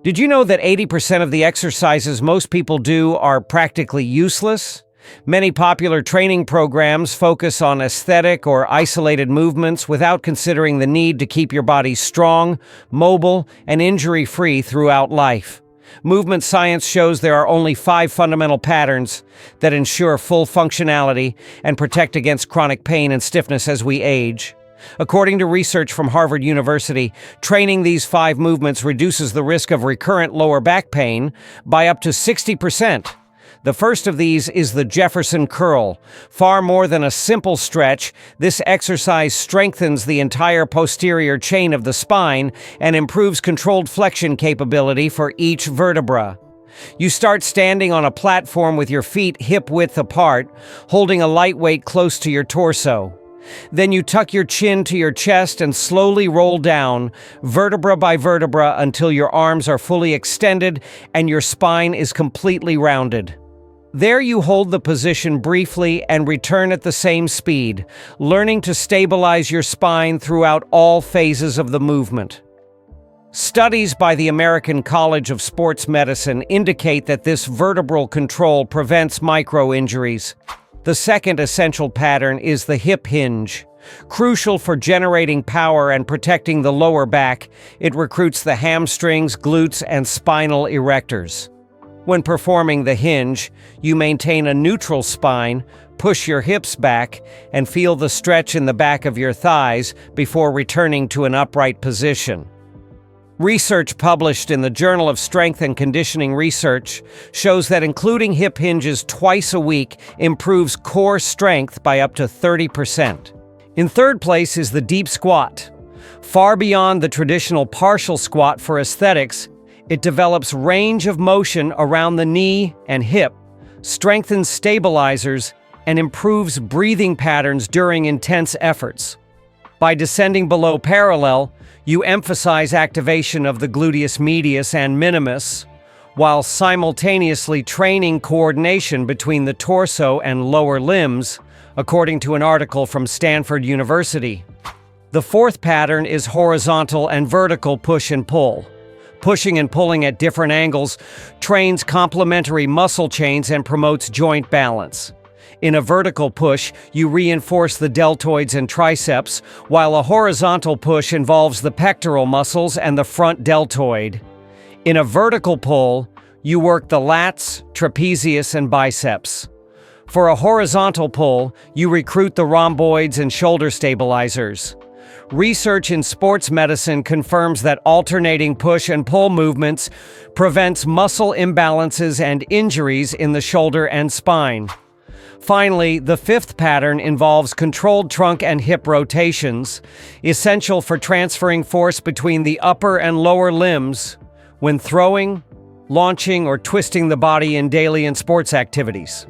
Did you know that 80% of the exercises most people do are practically useless? Many popular training programs focus on aesthetic or isolated movements without considering the need to keep your body strong, mobile, and injury-free throughout life. Movement science shows there are only 5 fundamental patterns that ensure full functionality and protect against chronic pain and stiffness as we age. According to research from Harvard University, training these 5 movements reduces the risk of recurrent lower back pain by up to 60%. The first of these is the Jefferson Curl. Far more than a simple stretch, this exercise strengthens the entire posterior chain of the spine and improves controlled flexion capability for each vertebra. You start standing on a platform with your feet hip-width apart, holding a light weight close to your torso. Then you tuck your chin to your chest and slowly roll down, vertebra by vertebra, until your arms are fully extended and your spine is completely rounded. There you hold the position briefly and return at the same speed, learning to stabilize your spine throughout all phases of the movement. Studies by the American College of Sports Medicine indicate that this vertebral control prevents micro-injuries. The second essential pattern is the hip hinge. Crucial for generating power and protecting the lower back, it recruits the hamstrings, glutes, and spinal erectors. When performing the hinge, you maintain a neutral spine, push your hips back, and feel the stretch in the back of your thighs before returning to an upright position. Research published in the Journal of Strength and Conditioning Research shows that including hip hinges twice a week improves core strength by up to 30%. In third place is the deep squat. Far beyond the traditional partial squat for aesthetics, it develops range of motion around the knee and hip, strengthens stabilizers, and improves breathing patterns during intense efforts. By descending below parallel, you emphasize activation of the gluteus medius and minimus, while simultaneously training coordination between the torso and lower limbs, according to an article from Stanford University. The fourth pattern is horizontal and vertical push and pull. Pushing and pulling at different angles trains complementary muscle chains and promotes joint balance. In a vertical push, you reinforce the deltoids and triceps, while a horizontal push involves the pectoral muscles and the front deltoid. In a vertical pull, you work the lats, trapezius, and biceps. For a horizontal pull, you recruit the rhomboids and shoulder stabilizers. Research in sports medicine confirms that alternating push and pull movements prevents muscle imbalances and injuries in the shoulder and spine. Finally, the fifth pattern involves controlled trunk and hip rotations, essential for transferring force between the upper and lower limbs when throwing, launching, or twisting the body in daily and sports activities.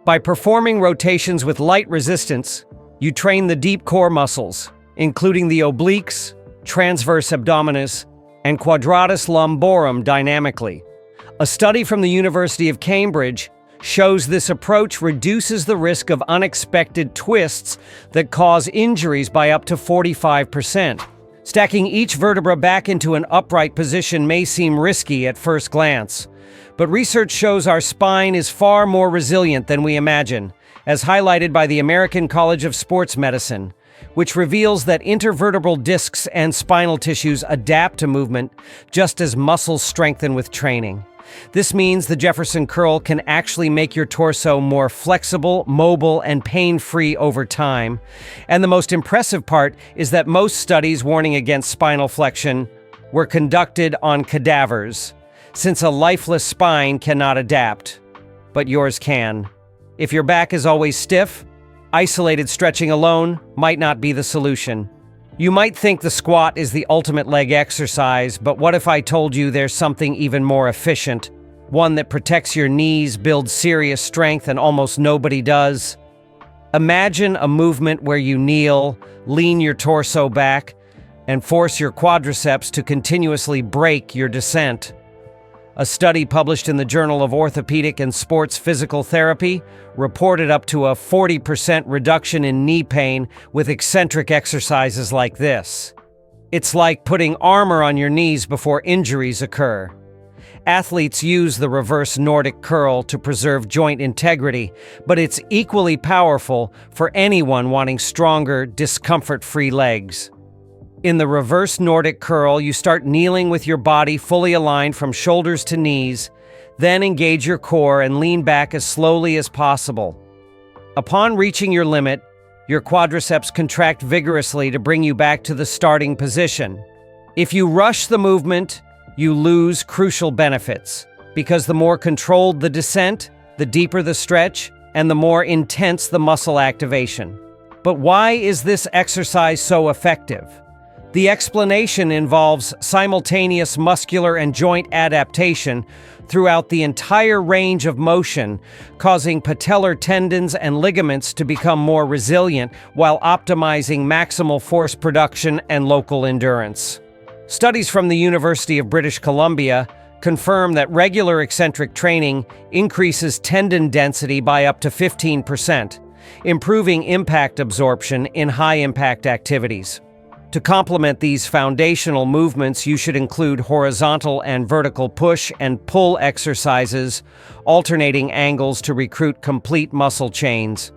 By performing rotations with light resistance, you train the deep core muscles, including the obliques, transverse abdominis, and quadratus lumborum dynamically. A study from the University of Cambridge shows this approach reduces the risk of unexpected twists that cause injuries by up to 45%. Stacking each vertebra back into an upright position may seem risky at first glance, but research shows our spine is far more resilient than we imagine, as highlighted by the American College of Sports Medicine, which reveals that intervertebral discs and spinal tissues adapt to movement just as muscles strengthen with training. This means the Jefferson Curl can actually make your torso more flexible, mobile, and pain-free over time. And the most impressive part is that most studies warning against spinal flexion were conducted on cadavers, since a lifeless spine cannot adapt, but yours can. If your back is always stiff, isolated stretching alone might not be the solution. You might think the squat is the ultimate leg exercise, but what if I told you there's something even more efficient? One that protects your knees, builds serious strength, and almost nobody does? Imagine a movement where you kneel, lean your torso back, and force your quadriceps to continuously brake your descent. A study published in the Journal of Orthopedic and Sports Physical Therapy reported up to a 40% reduction in knee pain with eccentric exercises like this. It's like putting armor on your knees before injuries occur. Athletes use the reverse Nordic curl to preserve joint integrity, but it's equally powerful for anyone wanting stronger, discomfort-free legs. In the reverse Nordic curl, you start kneeling with your body fully aligned from shoulders to knees, then engage your core and lean back as slowly as possible. Upon reaching your limit, your quadriceps contract vigorously to bring you back to the starting position. If you rush the movement, you lose crucial benefits, because the more controlled the descent, the deeper the stretch, and the more intense the muscle activation. But why is this exercise so effective? The explanation involves simultaneous muscular and joint adaptation throughout the entire range of motion, causing patellar tendons and ligaments to become more resilient while optimizing maximal force production and local endurance. Studies from the University of British Columbia confirm that regular eccentric training increases tendon density by up to 15%, improving impact absorption in high-impact activities. To complement these foundational movements, you should include horizontal and vertical push and pull exercises, alternating angles to recruit complete muscle chains.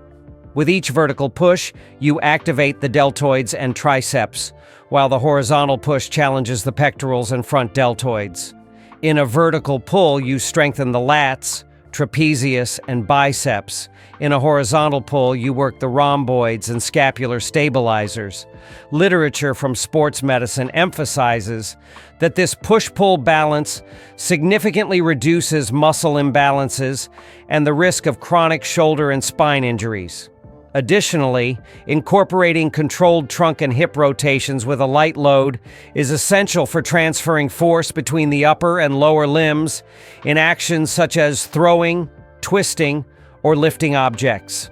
With each vertical push, you activate the deltoids and triceps, while the horizontal push challenges the pectorals and front deltoids. In a vertical pull, you strengthen the lats, trapezius, and biceps. In a horizontal pull, you work the rhomboids and scapular stabilizers. Literature from sports medicine emphasizes that this push-pull balance significantly reduces muscle imbalances and the risk of chronic shoulder and spine injuries. Additionally, incorporating controlled trunk and hip rotations with a light load is essential for transferring force between the upper and lower limbs in actions such as throwing, twisting, or lifting objects.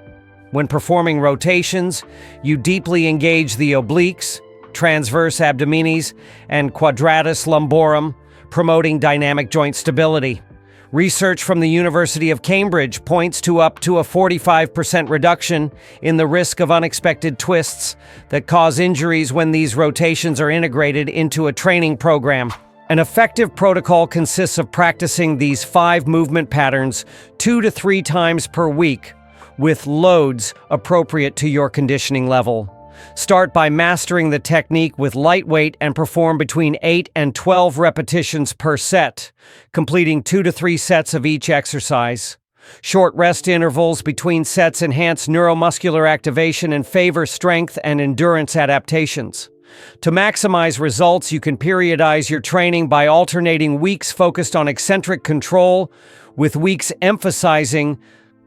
When performing rotations, you deeply engage the obliques, transverse abdominis, and quadratus lumborum, promoting dynamic joint stability. Research from the University of Cambridge points to up to a 45% reduction in the risk of unexpected twists that cause injuries when these rotations are integrated into a training program. An effective protocol consists of practicing these 5 movement patterns 2 to 3 times per week, with loads appropriate to your conditioning level. Start by mastering the technique with lightweight and perform between 8 and 12 repetitions per set, completing 2 to 3 sets of each exercise. Short rest intervals between sets enhance neuromuscular activation and favor strength and endurance adaptations. To maximize results, you can periodize your training by alternating weeks focused on eccentric control with weeks emphasizing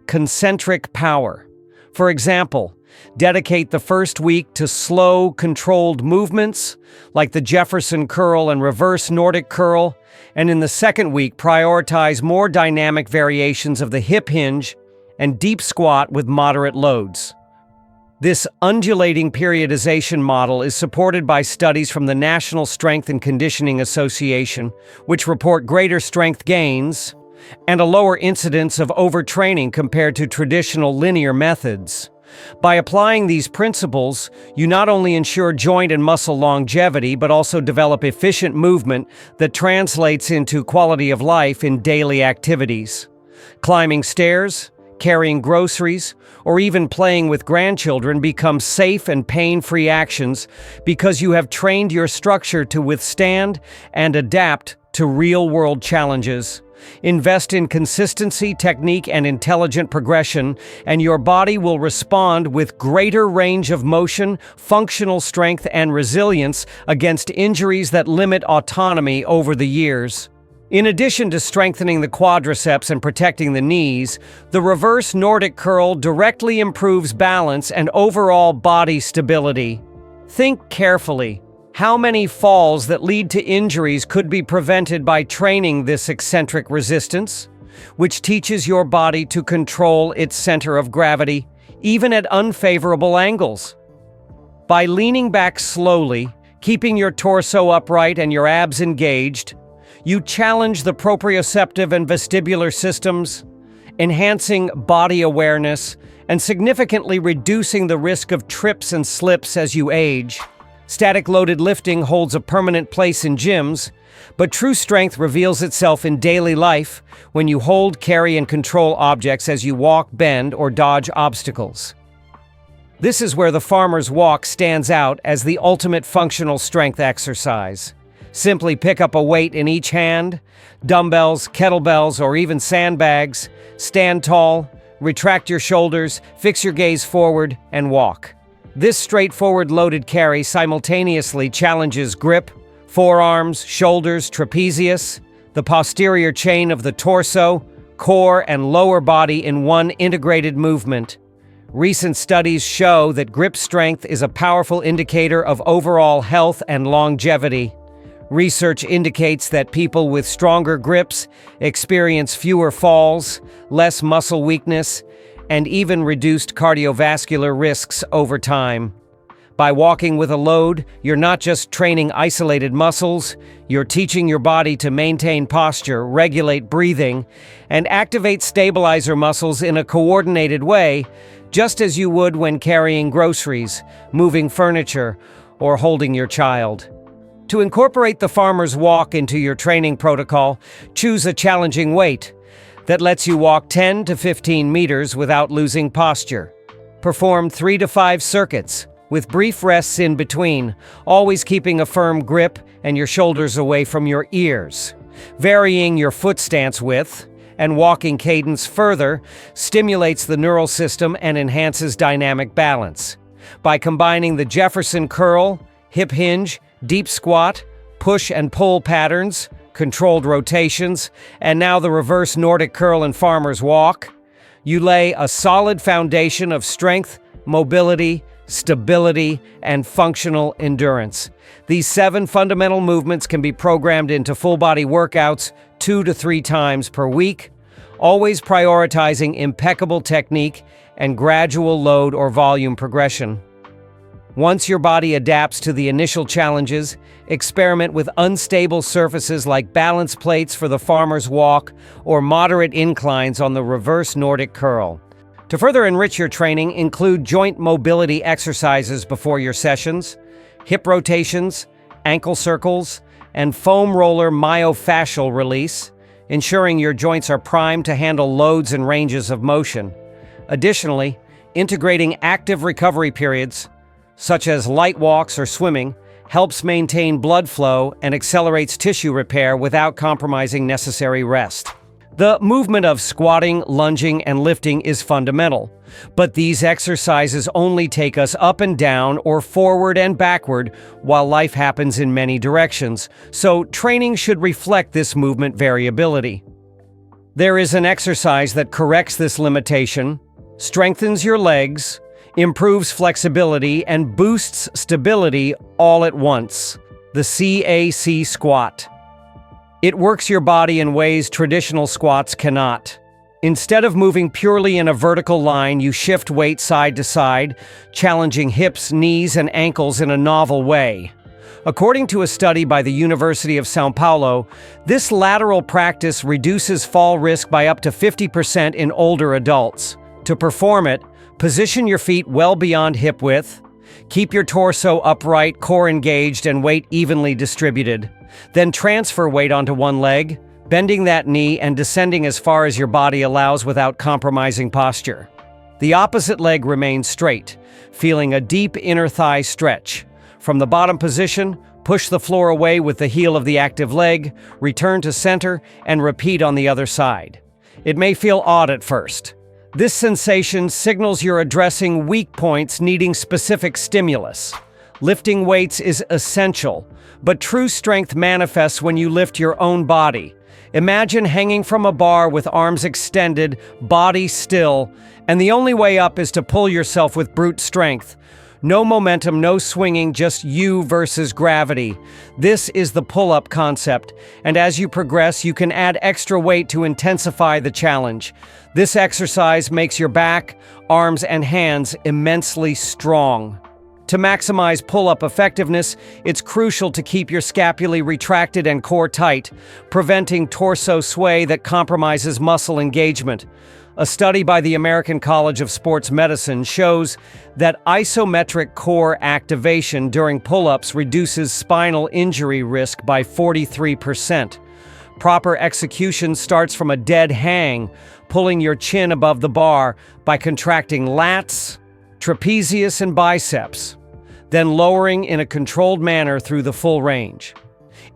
concentric power. For example, dedicate the first week to slow, controlled movements like the Jefferson Curl and reverse Nordic Curl, and in the second week, prioritize more dynamic variations of the hip hinge and deep squat with moderate loads. This undulating periodization model is supported by studies from the National Strength and Conditioning Association, which report greater strength gains and a lower incidence of overtraining compared to traditional linear methods. By applying these principles, you not only ensure joint and muscle longevity, but also develop efficient movement that translates into quality of life in daily activities. Climbing stairs, carrying groceries, or even playing with grandchildren become safe and pain-free actions because you have trained your structure to withstand and adapt to real-world challenges. Invest in consistency, technique, and intelligent progression, and your body will respond with greater range of motion, functional strength, and resilience against injuries that limit autonomy over the years. In addition to strengthening the quadriceps and protecting the knees, the reverse Nordic curl directly improves balance and overall body stability. Think carefully. How many falls that lead to injuries could be prevented by training this eccentric resistance, which teaches your body to control its center of gravity, even at unfavorable angles? By leaning back slowly, keeping your torso upright and your abs engaged, you challenge the proprioceptive and vestibular systems, enhancing body awareness and significantly reducing the risk of trips and slips as you age. Static loaded lifting holds a permanent place in gyms, but true strength reveals itself in daily life when you hold, carry, and control objects as you walk, bend, or dodge obstacles. This is where the farmer's walk stands out as the ultimate functional strength exercise. Simply pick up a weight in each hand, dumbbells, kettlebells, or even sandbags, stand tall, retract your shoulders, fix your gaze forward, and walk. This straightforward loaded carry simultaneously challenges grip, forearms, shoulders, trapezius, the posterior chain of the torso, core, and lower body in one integrated movement. Recent studies show that grip strength is a powerful indicator of overall health and longevity. Research indicates that people with stronger grips experience fewer falls, less muscle weakness, and even reduced cardiovascular risks over time. By walking with a load, you're not just training isolated muscles, you're teaching your body to maintain posture, regulate breathing, and activate stabilizer muscles in a coordinated way, just as you would when carrying groceries, moving furniture, or holding your child. To incorporate the farmer's walk into your training protocol, choose a challenging weight that lets you walk 10 to 15 meters without losing posture. Perform 3 to 5 circuits, with brief rests in between, always keeping a firm grip and your shoulders away from your ears. Varying your foot stance width and walking cadence further stimulates the neural system and enhances dynamic balance. By combining the Jefferson Curl, hip hinge, deep squat, push and pull patterns, controlled rotations, and now the reverse Nordic Curl and farmer's walk, you lay a solid foundation of strength, mobility, stability, and functional endurance. These 7 fundamental movements can be programmed into full-body workouts 2 to 3 times per week, always prioritizing impeccable technique and gradual load or volume progression. Once your body adapts to the initial challenges, experiment with unstable surfaces like balance plates for the farmer's walk or moderate inclines on the reverse Nordic Curl. To further enrich your training, include joint mobility exercises before your sessions, hip rotations, ankle circles, and foam roller myofascial release, ensuring your joints are primed to handle loads and ranges of motion. Additionally, integrating active recovery periods, such as light walks or swimming, helps maintain blood flow and accelerates tissue repair without compromising necessary rest. The movement of squatting, lunging, and lifting is fundamental, but these exercises only take us up and down or forward and backward while life happens in many directions, so training should reflect this movement variability. There is an exercise that corrects this limitation, strengthens your legs, improves flexibility, and boosts stability all at once: the CAC squat. It works your body in ways traditional squats cannot. Instead of moving purely in a vertical line, you shift weight side to side, challenging hips, knees, and ankles in a novel way. According to a study by the University of São Paulo, this lateral practice reduces fall risk by up to 50% in older adults. To perform it, position your feet well beyond hip width. Keep your torso upright, core engaged, and weight evenly distributed. Then transfer weight onto one leg, bending that knee and descending as far as your body allows without compromising posture. The opposite leg remains straight, feeling a deep inner thigh stretch. From the bottom position, push the floor away with the heel of the active leg, return to center, and repeat on the other side. It may feel odd at first. This sensation signals you're addressing weak points needing specific stimulus. Lifting weights is essential, but true strength manifests when you lift your own body. Imagine hanging from a bar with arms extended, body still, and the only way up is to pull yourself with brute strength. No momentum, no swinging, just you versus gravity. This is the pull-up concept, and as you progress, you can add extra weight to intensify the challenge. This exercise makes your back, arms, and hands immensely strong. To maximize pull-up effectiveness, it's crucial to keep your scapulae retracted and core tight, preventing torso sway that compromises muscle engagement. A study by the American College of Sports Medicine shows that isometric core activation during pull-ups reduces spinal injury risk by 43%. Proper execution starts from a dead hang, pulling your chin above the bar by contracting lats, trapezius, and biceps, then lowering in a controlled manner through the full range.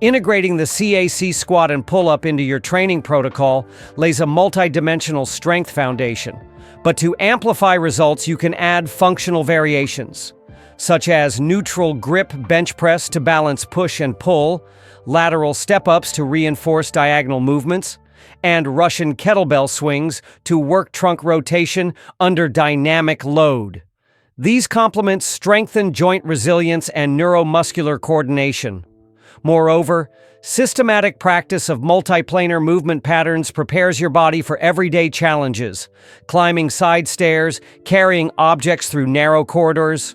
Integrating the CAC squat and pull-up into your training protocol lays a multi-dimensional strength foundation. But to amplify results, you can add functional variations, such as neutral grip bench press to balance push and pull, lateral step-ups to reinforce diagonal movements, and Russian kettlebell swings to work trunk rotation under dynamic load. These complements strengthen joint resilience and neuromuscular coordination. Moreover, systematic practice of multiplanar movement patterns prepares your body for everyday challenges, climbing side stairs, carrying objects through narrow corridors,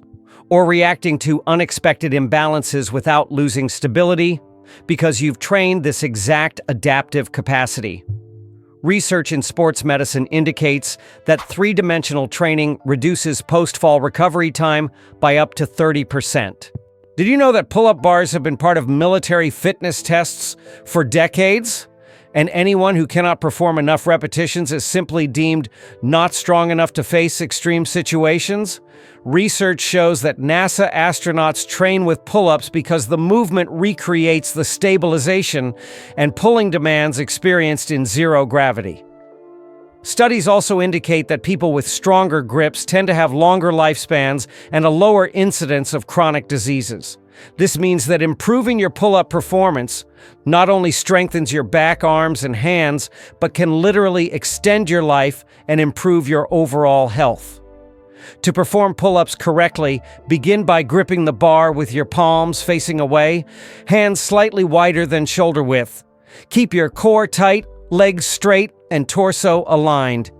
or reacting to unexpected imbalances without losing stability, because you've trained this exact adaptive capacity. Research in sports medicine indicates that three-dimensional training reduces post-fall recovery time by up to 30%. Did you know that pull-up bars have been part of military fitness tests for decades? And anyone who cannot perform enough repetitions is simply deemed not strong enough to face extreme situations? Research shows that NASA astronauts train with pull-ups because the movement recreates the stabilization and pulling demands experienced in zero gravity. Studies also indicate that people with stronger grips tend to have longer lifespans and a lower incidence of chronic diseases. This means that improving your pull-up performance not only strengthens your back, arms, and hands, but can literally extend your life and improve your overall health. To perform pull-ups correctly, begin by gripping the bar with your palms facing away, hands slightly wider than shoulder width. Keep your core tight, legs straight, and torso aligned.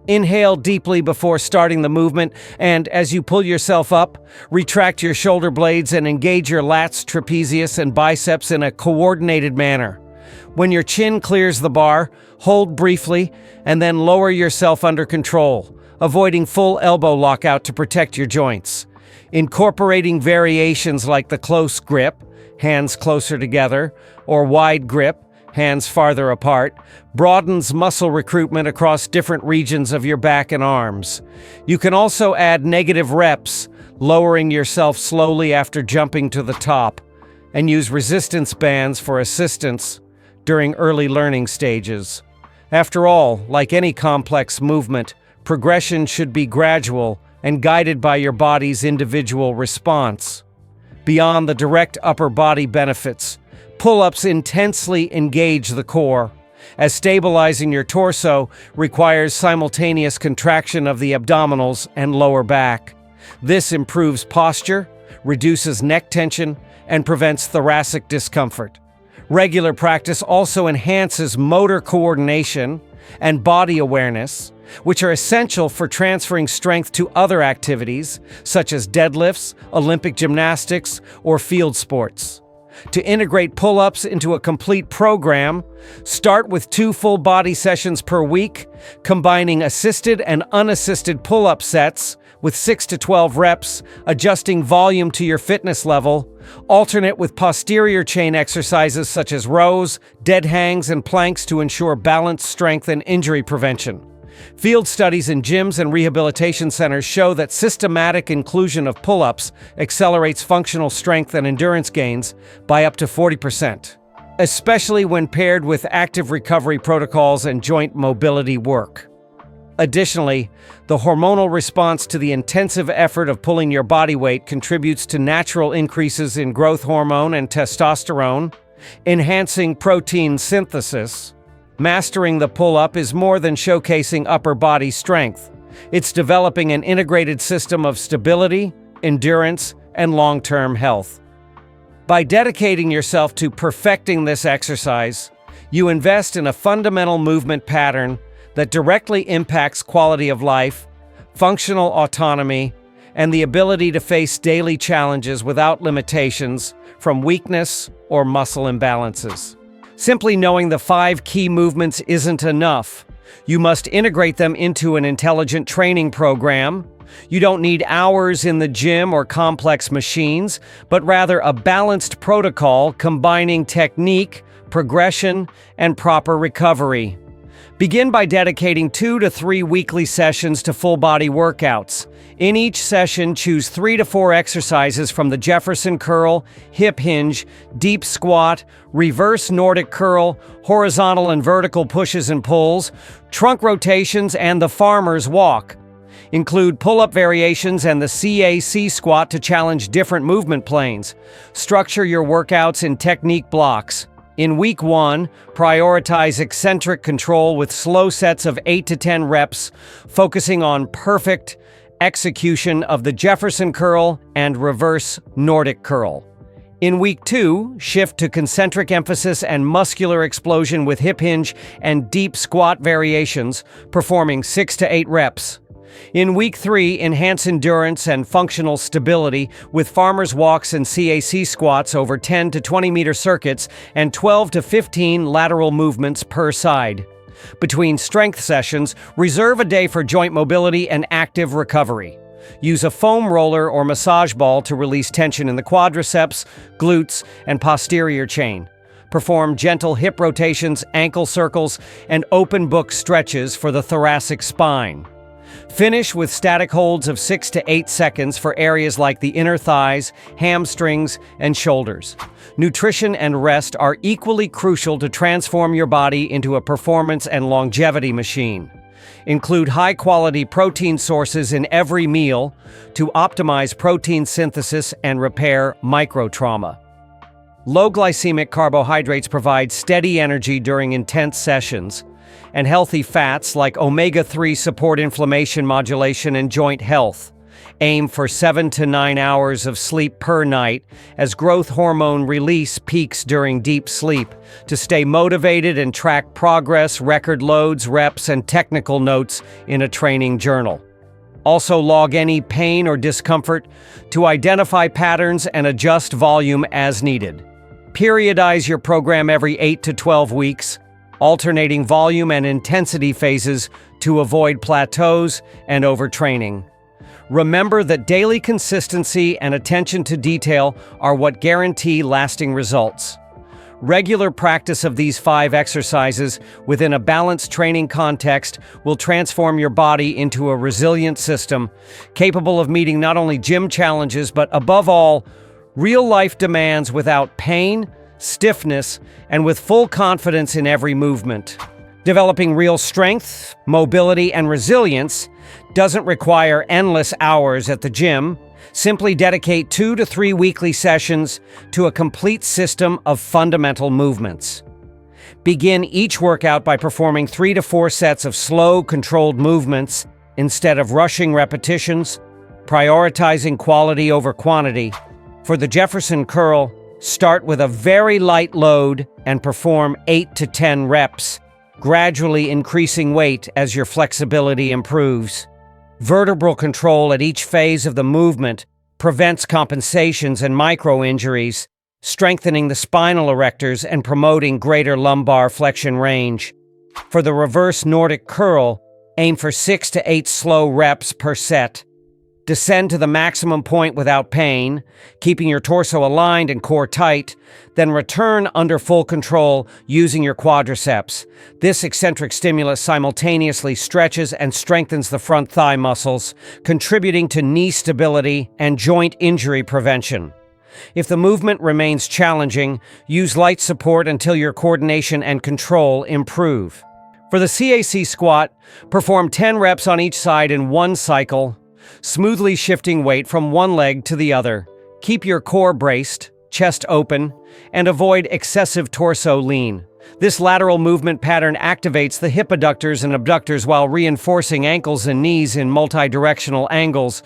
Inhale deeply before starting the movement, and as you pull yourself up, retract your shoulder blades and engage your lats, trapezius, and biceps in a coordinated manner. When your chin clears the bar, hold briefly, and then lower yourself under control, avoiding full elbow lockout to protect your joints. Incorporating variations like the close grip, hands closer together, or wide grip, hands farther apart, broadens muscle recruitment across different regions of your back and arms. You can also add negative reps, lowering yourself slowly after jumping to the top, and use resistance bands for assistance during early learning stages. After all, like any complex movement, progression should be gradual and guided by your body's individual response. Beyond the direct upper body benefits, pull-ups intensely engage the core, as stabilizing your torso requires simultaneous contraction of the abdominals and lower back. This improves posture, reduces neck tension, and prevents thoracic discomfort. Regular practice also enhances motor coordination and body awareness, which are essential for transferring strength to other activities, such as deadlifts, Olympic gymnastics, or field sports. To integrate pull-ups into a complete program, start with 2 full body sessions per week, combining assisted and unassisted pull-up sets with 6 to 12 reps, adjusting volume to your fitness level. Alternate with posterior chain exercises such as rows, dead hangs, and planks to ensure balance, strength, and injury prevention. Field studies in gyms and rehabilitation centers show that systematic inclusion of pull-ups accelerates functional strength and endurance gains by up to 40%, especially when paired with active recovery protocols and joint mobility work. Additionally, the hormonal response to the intensive effort of pulling your body weight contributes to natural increases in growth hormone and testosterone, enhancing protein synthesis. Mastering the pull-up is more than showcasing upper body strength. It's developing an integrated system of stability, endurance, and long-term health. By dedicating yourself to perfecting this exercise, you invest in a fundamental movement pattern that directly impacts quality of life, functional autonomy, and the ability to face daily challenges without limitations from weakness or muscle imbalances. Simply knowing the 5 key movements isn't enough. You must integrate them into an intelligent training program. You don't need hours in the gym or complex machines, but rather a balanced protocol combining technique, progression, and proper recovery. Begin by dedicating 2 to 3 weekly sessions to full-body workouts. In each session, choose 3 to 4 exercises from the Jefferson Curl, hip hinge, deep squat, reverse Nordic curl, horizontal and vertical pushes and pulls, trunk rotations, and the farmer's walk. Include pull-up variations and the CAC squat to challenge different movement planes. Structure your workouts in technique blocks. In week 1, prioritize eccentric control with slow sets of 8 to 10 reps, focusing on perfect execution of the Jefferson Curl and reverse Nordic Curl. In week 2, shift to concentric emphasis and muscular explosion with hip hinge and deep squat variations, performing 6 to 8 reps. In week 3, enhance endurance and functional stability with farmer's walks and CAC squats over 10 to 20 meter circuits and 12 to 15 lateral movements per side. Between strength sessions, reserve a day for joint mobility and active recovery. Use a foam roller or massage ball to release tension in the quadriceps, glutes, and posterior chain. Perform gentle hip rotations, ankle circles, and open book stretches for the thoracic spine. Finish with static holds of 6 to 8 seconds for areas like the inner thighs, hamstrings, and shoulders. Nutrition and rest are equally crucial to transform your body into a performance and longevity machine. Include high-quality protein sources in every meal to optimize protein synthesis and repair microtrauma. Low glycemic carbohydrates provide steady energy during intense sessions, and healthy fats like omega-3 support inflammation modulation and joint health. Aim for 7 to 9 hours of sleep per night as growth hormone release peaks during deep sleep to stay motivated and track progress, record loads, reps, and technical notes in a training journal. Also log any pain or discomfort to identify patterns and adjust volume as needed. Periodize your program every 8 to 12 weeks, alternating volume and intensity phases to avoid plateaus and overtraining. Remember that daily consistency and attention to detail are what guarantee lasting results. Regular practice of these 5 exercises within a balanced training context will transform your body into a resilient system, capable of meeting not only gym challenges, but above all, real-life demands without pain, stiffness, and with full confidence in every movement. Developing real strength, mobility, and resilience doesn't require endless hours at the gym. Simply dedicate 2 to 3 weekly sessions to a complete system of fundamental movements. Begin each workout by performing 3 to 4 sets of slow, controlled movements instead of rushing repetitions, prioritizing quality over quantity. For the Jefferson Curl, start with a very light load and perform 8 to 10 reps, gradually increasing weight as your flexibility improves. Vertebral control at each phase of the movement prevents compensations and micro-injuries, strengthening the spinal erectors and promoting greater lumbar flexion range. For the reverse Nordic Curl, aim for 6 to 8 slow reps per set. Descend to the maximum point without pain, keeping your torso aligned and core tight, then return under full control using your quadriceps. This eccentric stimulus simultaneously stretches and strengthens the front thigh muscles, contributing to knee stability and joint injury prevention. If the movement remains challenging, use light support until your coordination and control improve. For the CAC squat, perform 10 reps on each side in one cycle, smoothly shifting weight from one leg to the other. Keep your core braced, chest open, and avoid excessive torso lean. This lateral movement pattern activates the hip adductors and abductors while reinforcing ankles and knees in multi-directional angles,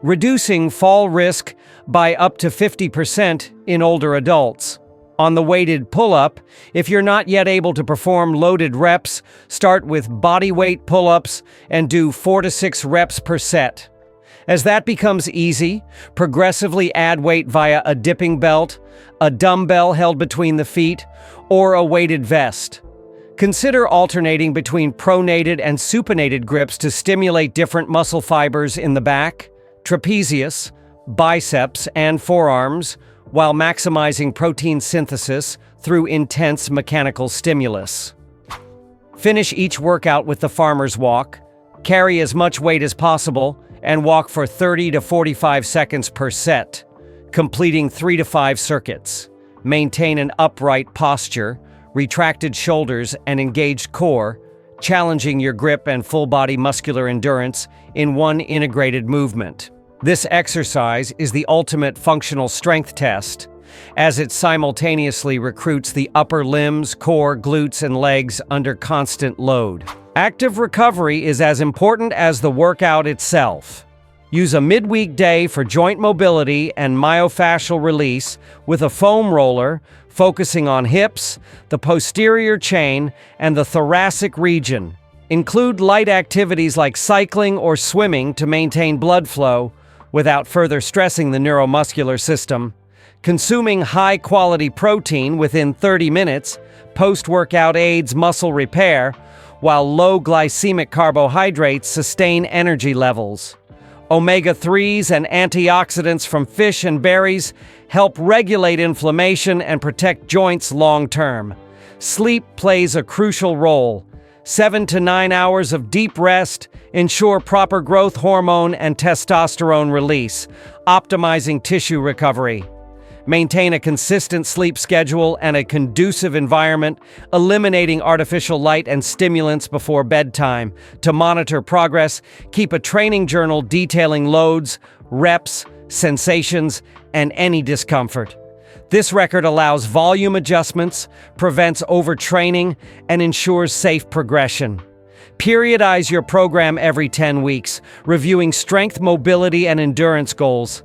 reducing fall risk by up to 50% in older adults. On the weighted pull-up, if you're not yet able to perform loaded reps, start with body weight pull-ups and do 4 to 6 reps per set. As that becomes easy, progressively add weight via a dipping belt, a dumbbell held between the feet, or a weighted vest. Consider alternating between pronated and supinated grips to stimulate different muscle fibers in the back, trapezius, biceps, and forearms, while maximizing protein synthesis through intense mechanical stimulus. Finish each workout with the farmer's walk. Carry as much weight as possible and walk for 30 to 45 seconds per set, completing 3 to 5 circuits. Maintain an upright posture, retracted shoulders, and engaged core, challenging your grip and full-body muscular endurance in one integrated movement. This exercise is the ultimate functional strength test, as it simultaneously recruits the upper limbs, core, glutes, and legs under constant load. Active recovery is as important as the workout itself. Use a midweek day for joint mobility and myofascial release with a foam roller, focusing on hips, the posterior chain, and the thoracic region. Include light activities like cycling or swimming to maintain blood flow without further stressing the neuromuscular system. Consuming high-quality protein within 30 minutes post-workout aids muscle repair, while low glycemic carbohydrates sustain energy levels. Omega-3s and antioxidants from fish and berries help regulate inflammation and protect joints long-term. Sleep plays a crucial role. 7 to 9 hours of deep rest ensure proper growth hormone and testosterone release, optimizing tissue recovery. Maintain a consistent sleep schedule and a conducive environment, eliminating artificial light and stimulants before bedtime. To monitor progress, keep a training journal detailing loads, reps, sensations, and any discomfort. This record allows volume adjustments, prevents overtraining, and ensures safe progression. Periodize your program every 10 weeks, reviewing strength, mobility, and endurance goals.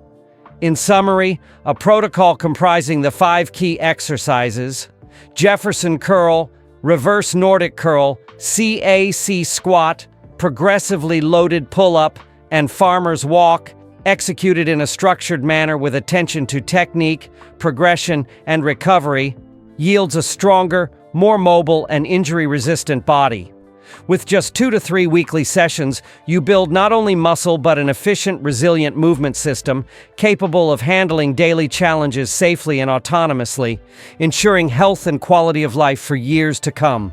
In summary, a protocol comprising the 5 key exercises: Jefferson Curl, Reverse Nordic Curl, CAC Squat, Progressively Loaded Pull-Up, and Farmer's Walk, executed in a structured manner with attention to technique, progression, and recovery, yields a stronger, more mobile, and injury-resistant body. With just 2 to 3 weekly sessions, you build not only muscle but an efficient, resilient movement system capable of handling daily challenges safely and autonomously, ensuring health and quality of life for years to come.